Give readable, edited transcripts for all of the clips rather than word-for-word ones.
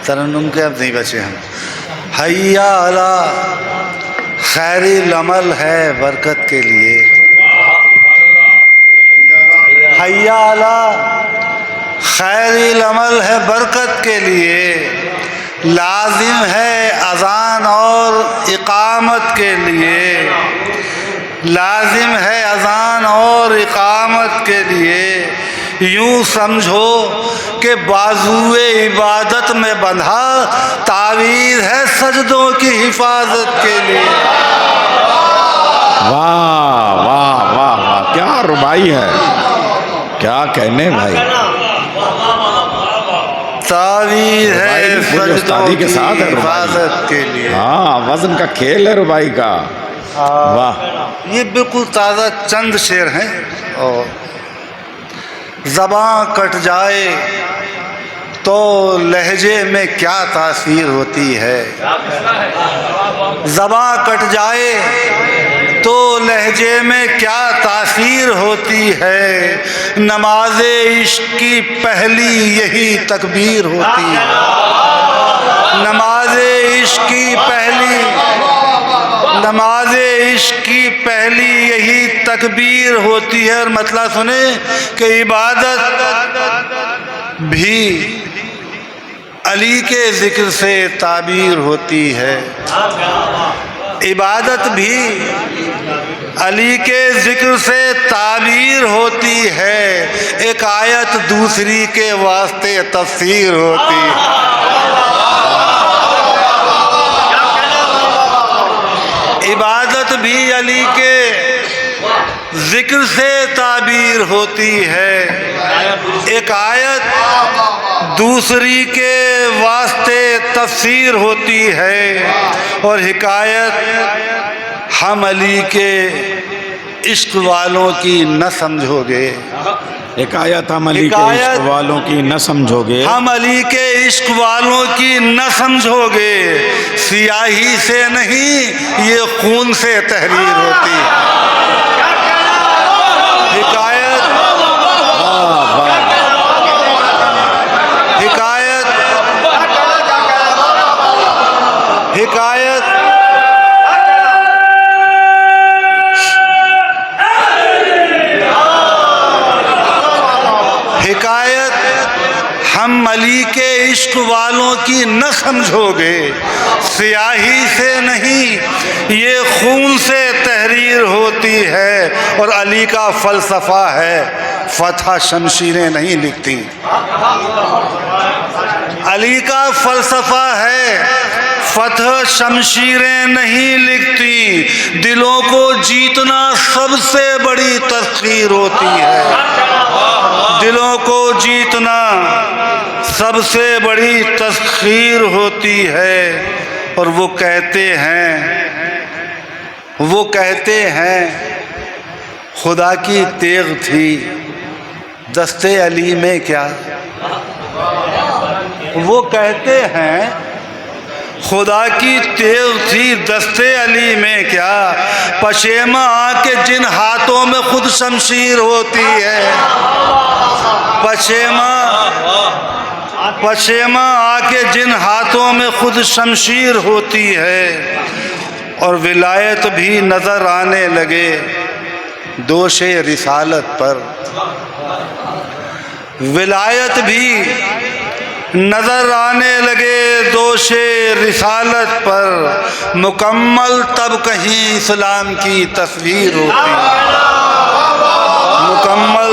तरन्नुम के अब नहीं बचे हम। हैया अला खैरिल अमल है बरकत के लिए, हैया अला खैरिल अमल है बरकत के लिए, लाजिम है अज़ान और इकामत के लिए, लाजिम है अज़ान और इकामत के लिए। यूँ समझो कि बाजुए इबादत में बंधा तावीज़ है सजदों की हिफाजत के लिए। वाह वाह वाह वाह, क्या रुबाई है, क्या कहने भाई। तावीज़ है सजदों की के साथ हिफाजत के लिए। हाँ, वजन का खेल है रुबाई का। वाह, ये बिल्कुल ताज़ा चंद शेर हैं। और ज़बां कट जाए तो लहजे में क्या तासीर होती है, ज़बां कट जाए तो लहजे में क्या तासीर होती है, नमाज़े इश्क की पहली यही तकबीर होती है, नमाज़े इश्क की पहली, नमाज़े इश्क की पहली यही तकबीर होती है। और मतलब सुने कि इबादत भी अली के ज़िक्र से ताबीर होती है, इबादत भी अली के ज़िक्र से ताबीर होती है, एक आयत दूसरी के वास्ते तफसीर होती है। इबादत भी अली के ज़िक्र से ताबीर होती है, एक आयत दूसरी के वास्ते तफसीर होती है। और हिकायत हम अली के इश्क वालों की न समझोगे, हिकायत हम अली के इश्क वालों की न समझोगे, हम अली के इश्क वालों की न समझोगे, सियाही से नहीं ये खून से तहरीर होती है। हिकायत, हिकायत, हिकायत, हिकायत हम अली के इश्क वालों की न समझोगे, सियाही से नहीं ये खून से तहरीर होती है। और अली का फ़लसफ़ा है फ़तह शमशीरें नहीं लिखती, अली का फ़लसफ़ा है फ़तह शमशीरें नहीं लिखती, दिलों को जीतना सबसे बड़ी तस्खीर होती है, दिलों को जीतना सबसे बड़ी तस्खीर होती है। और वो कहते हैं खुदा की तेग थी दस्ते अली में क्या, वो कहते हैं खुदा की तेग थी दस्ते अली में क्या, पशेमा आके जिन हाथों में खुद शमशीर होती है, पशेमा आके जिन हाथों में खुद शमशीर होती है। और विलायत भी नज़र आने लगे दोषे रिसालत पर, विलायत भी नज़र आने लगे दोषे रिसालत पर, मुकम्मल तब कहीं इस्लाम की तस्वीर होती, मुकम्मल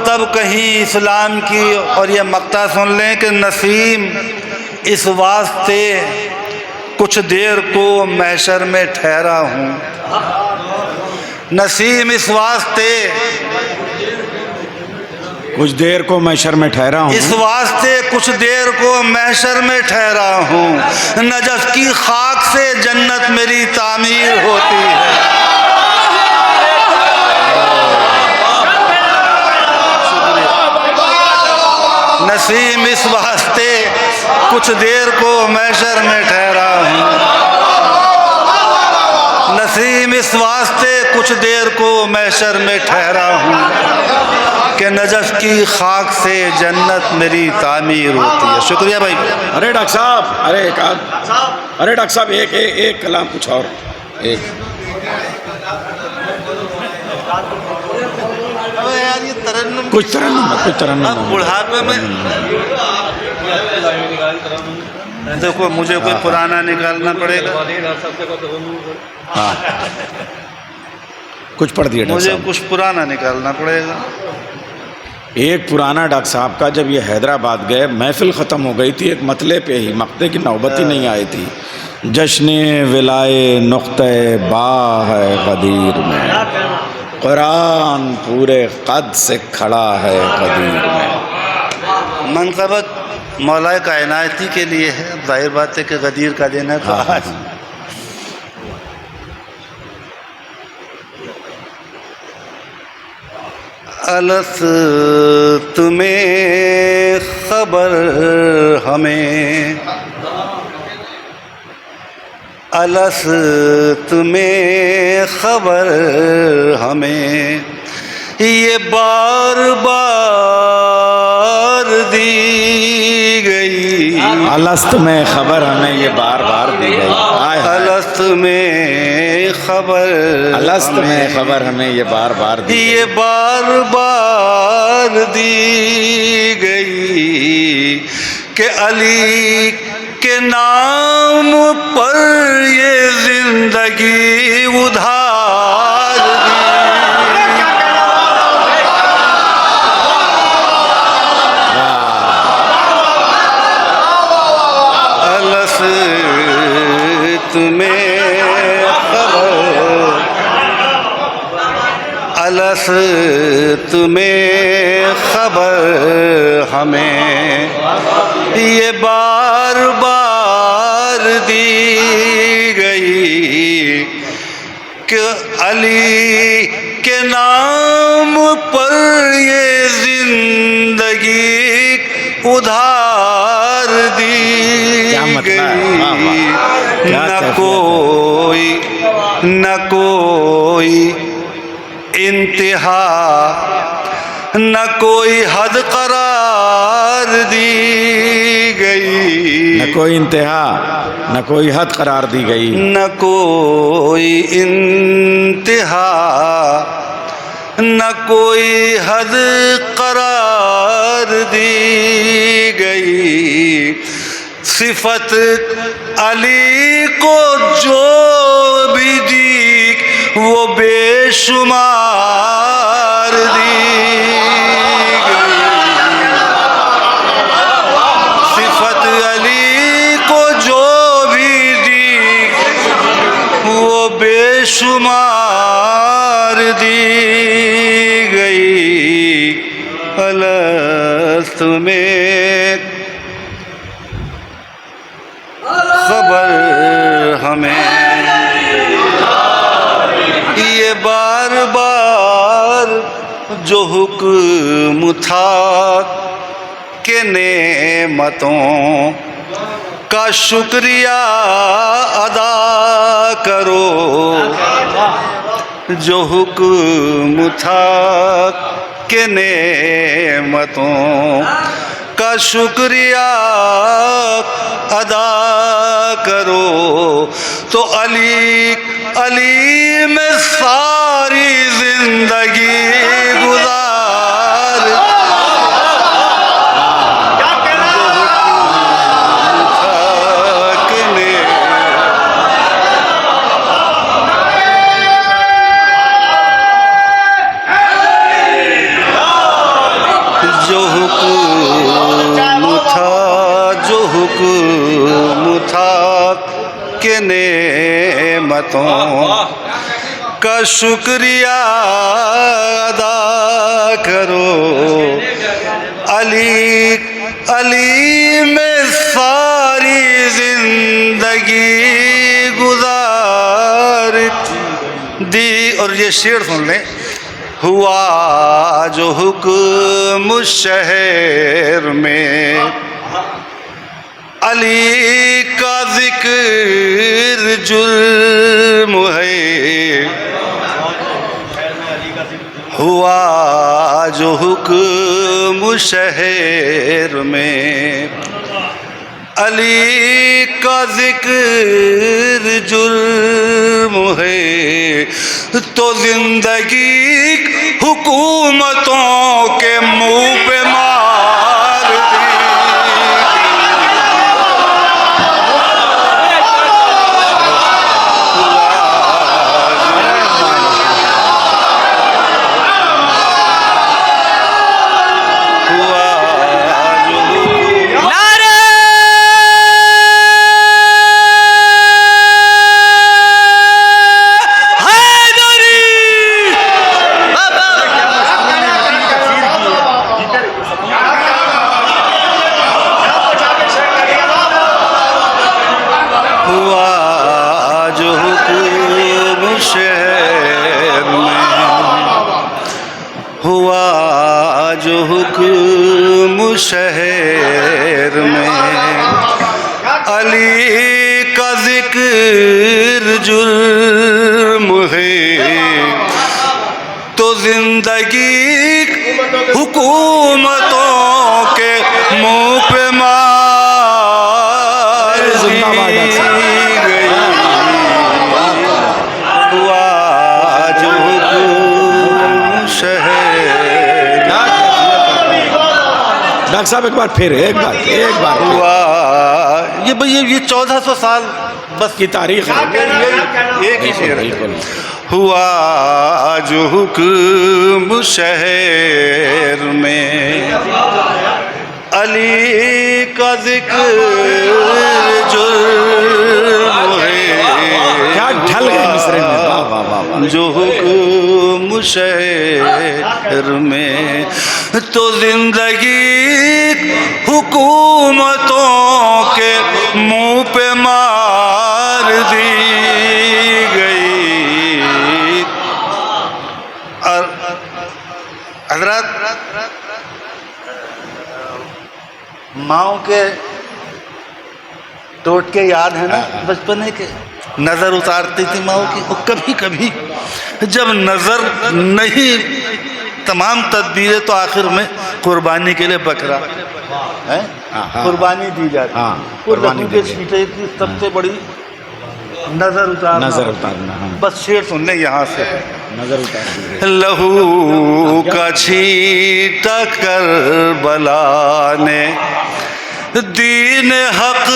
तब कहीं इस्लाम की। और ये मक्ता सुन लें कि नसीम इस वास्ते कुछ देर को महशर में ठहरा हूँ, नसीम इस वास्ते कुछ देर को महशर में ठहरा हूँ, इस वास्ते कुछ देर को महशर में ठहरा हूँ, नजफ की खाक से जन्नत मेरी तामीर होती है। नसीम इस वास्ते कुछ देर को महशर में ठहरा हूँ, नसीम इस वास्ते कुछ देर को महशर में ठहरा हूँ। कि नजफ़ की खाक से जन्नत मेरी तामीर होती है। शुक्रिया भाई। अरे डॉक्टर साहब, अरे डॉक्टर साहब एक कलाम कुछ और एक। अबे यार ये तरन्नुम कुछ तरन्नुम अब बुढ़ापे में देखो मुझे कोई पुराना निकालना पड़ेगा। हाँ, कुछ पढ़ दिया डॉक्टर मुझे साहब। कुछ पुराना निकालना पड़ेगा। एक पुराना डॉक्टर साहब का, जब ये हैदराबाद गए महफिल ख़त्म हो गई थी, एक मतले पे ही मक्ते की नौबत ही नहीं आई थी। जश्न विलाए नुक्ते बा है गदीर में, कुरान पूरे कद से खड़ा है गदीर में। मनक़बत मौलाए कायनाती के लिए है, जाहिर बात है कि गदीर का देना तो हाँ, आज अलस तुम्हें खबर हमें, अलस तुम्हें खबर हमें, ये बार बार दी गई। अलस्त में खबर हमें ये बार बार दी गई। अलस्त में खबर, अलस्त में खबर हमें ये बार बार दी गई। ये बार बार दी गई कि अली के नाम पर ये जिंदगी उधार दी। अलस तुम्हें खबर, अलस तुम्हें खबर हमें, ये बार बार दी गई कि अली के नाम पर ये जिंदगी उधार दी गई। न कोई इंतहा न कोई हद करार दी गई। न कोई इंतहा न कोई हद करार दी गई। न कोई इंतहा न कोई हद करार दी गई। सिफत अली को जो भी दी वो बेशुमार दी गई। सिफत अली को जो भी दी वो बेशुमार दी गई। अलस्त में खबर हमें, ये बार बार जो हुक्म था कि नेमतों का शुक्रिया अदा करो। जो हुक्म था कि नेमतों का शुक्रिया अदा करो। तो अली में सारी जिंदगी गुजार। जो हुक्म था कि नेमतों का शुक्रिया अदा करो। अली में सारी जिंदगी गुजार दी। और ये शेर सुन लें। हुआ जो हुक्म शहर में अली का जिक्र जुल्म है। हुआ जो हुक्म शहर में, अली का जिक्र जुर्म है तो जिंदगी हुकूमतों के मुंह पे मार दी। जो हुक्म शहर में, अली का जिक्र जुर्म है तो जिंदगी हुकूमतों के मुंह पे मार दी गई। हुआ जो हुक्म शहर। डॉक्टर साहब एक बार फिर एक बार हुआ ये 1400 साल बस की तारीख है। एक ही शेर है। हुआ जो हुक्म शहर में, अली का जिक्र जुर्म है। क्या ढल गए मिसरे में, वाह वाह वाह। जो हुक्म शहर में तो जिंदगी हुकूमतों के मुंह पे मार दी गई। और हजरत माओ के टोटके याद है ना बचपन के, नज़र उतारती थी माओ की। वो कभी कभी जब नज़र नहीं, तमाम तदबीरें तो आखिर में कुर्बानी के लिए बकरा है, कुर्बानी दी जाती है। कुर्बानी के छींटे की सबसे बड़ी नज़र उतारना। बस शेर सुन लें यहाँ से। नजर उतार। लहू का छींटा करबला ने दीन हक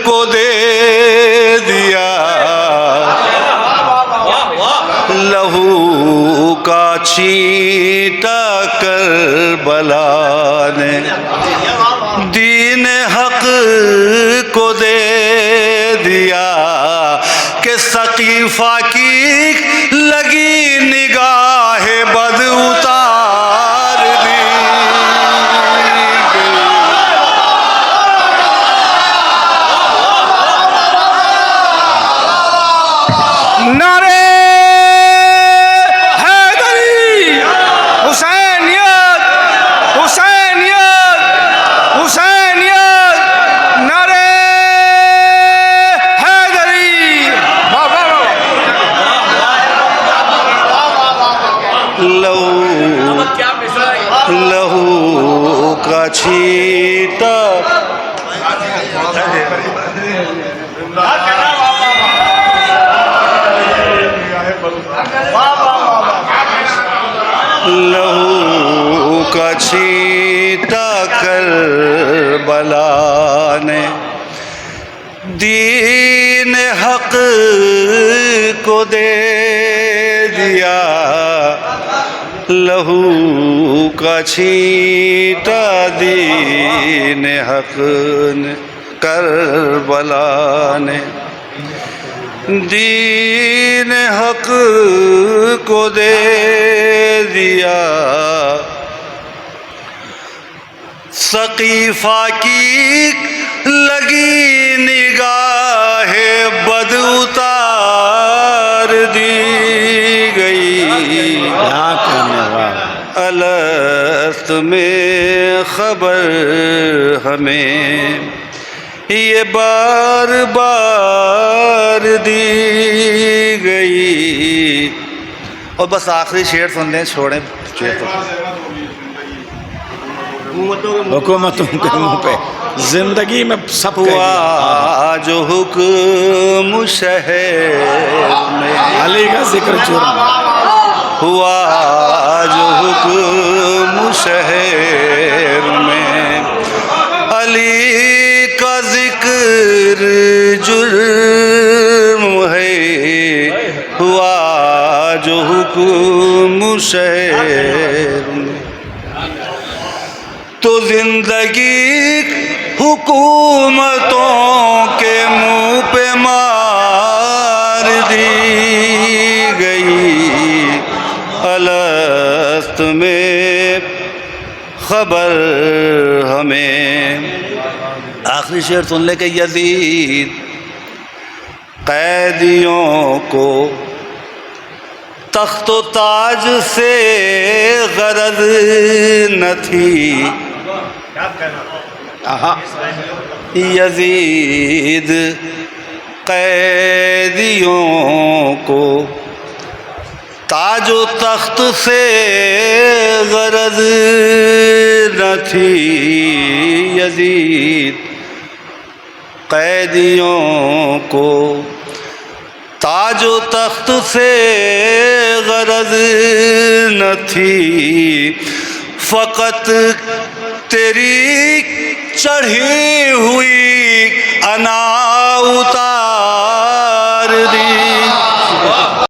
को दे दिया। लहू का छींटा करबला ने दीन हक को दे दिया कि सकीफा की लगी निगाह बद उतार दी। नारे हैदरी, हुसैनियत, हुसैनियत, हुसैनियत, नारे हैदरी। लहू का छींटा लहू का छींटा करबला ने दीन हक को दे दिया। लहू का छींटा दीन हक ने करबला ने दीन हक को दे दिया। सकीफा की लगी निगाह बद उतार दी गई। अलस्त में खबर हमें ये बार बार दी गई। और बस आखिरी शेर सुन लें, छोड़ें शेर तो हुकूमतों के मुंह पे जिंदगी में सब कह हुआ दिया। जो हुक्म शहर में, अली का जिक्र जुर्म, हुआ जो हुक्म शहर में, अली का जिक्र जुर्म है, हुआ जो हुक्म शहर में। तो जिंदगी हुकूमतों के मुंह पे मार दी गई, अलस्त में खबर हमें। आखिरी शेर सुन ले के यजीद कैदियों को तख्त व ताज से गरज न थी, यजीद कैदियों को ताज व तख्त से गरज न थी, यजीद कैदियों को ताज व तख्त से गरज न थी, फ़कत तेरी चढ़ी हुई अना उतार